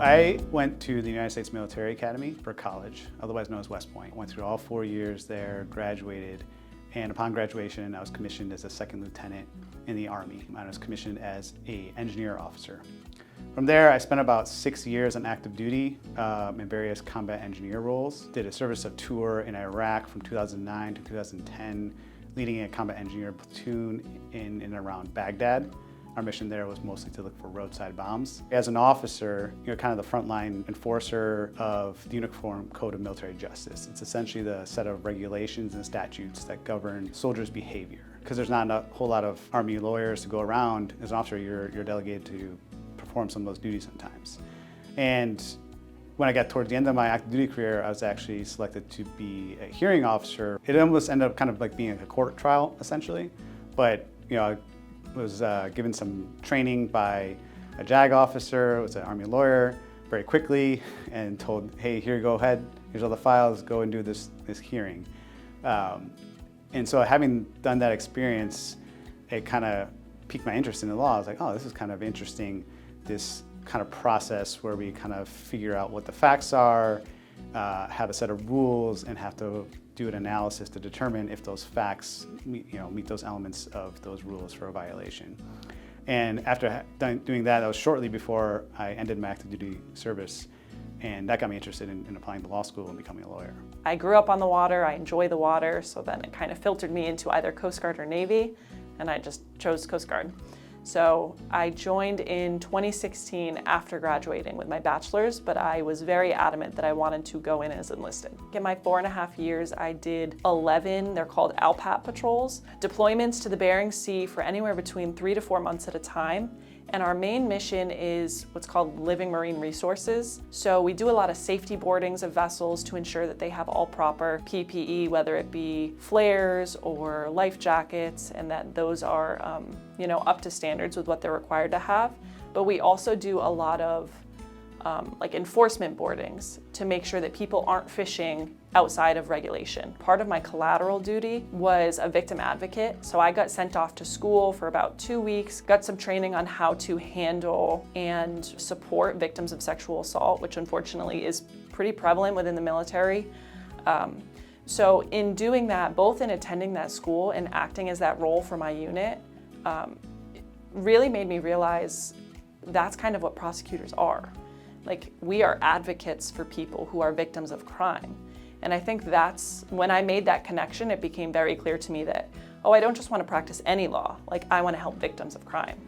I went to the United States Military Academy for college, otherwise known as West Point. Went through all 4 years there, graduated, and upon graduation, I was commissioned as a second lieutenant in the Army. I was commissioned as an engineer officer. From there, I spent about 6 years on active duty in various combat engineer roles. Did a service of tour in Iraq from 2009 to 2010, leading a combat engineer platoon in and around Baghdad. Our mission there was mostly to look for roadside bombs. As an officer, you're kind of the frontline enforcer of the Uniform Code of Military Justice. It's essentially the set of regulations and statutes that govern soldiers' behavior. Because there's not a whole lot of Army lawyers to go around, as an officer, you're delegated to perform some of those duties sometimes. And when I got towards the end of my active duty career, I was actually selected to be a hearing officer. It almost ended up kind of like being a court trial, essentially. But I was given some training by a JAG officer, who was an Army lawyer, very quickly, and told, hey, here you go ahead, here's all the files, go and do this hearing. And so having done that experience, it kind of piqued my interest in the law. I was like, oh, this is kind of interesting, this kind of process where we kind of figure out what the facts are, have a set of rules, and have to do an analysis to determine if those facts meet those elements of those rules for a violation. And after doing that was shortly before I ended my active duty service, and that got me interested in applying to law school and becoming a lawyer. I grew up on the water, I enjoy the water, so then it kind of filtered me into either Coast Guard or Navy, and I just chose Coast Guard. So I joined in 2016 after graduating with my bachelor's, but I was very adamant that I wanted to go in as enlisted. In my 4.5 years, I did 11, they're called ALPAT patrols, deployments to the Bering Sea for anywhere between 3 to 4 months at a time. And our main mission is what's called living marine resources. So we do a lot of safety boardings of vessels to ensure that they have all proper PPE, whether it be flares or life jackets, and that those are up to standards with what they're required to have. But we also do a lot of like enforcement boardings to make sure that people aren't fishing outside of regulation. Part of my collateral duty was a victim advocate. So I got sent off to school for about 2 weeks, got some training on how to handle and support victims of sexual assault, which unfortunately is pretty prevalent within the military. So in doing that, both in attending that school and acting as that role for my unit, really made me realize that's kind of what prosecutors are. Like, we are advocates for people who are victims of crime. And I think that's, when I made that connection, it became very clear to me that, oh, I don't just want to practice any law, like I want to help victims of crime.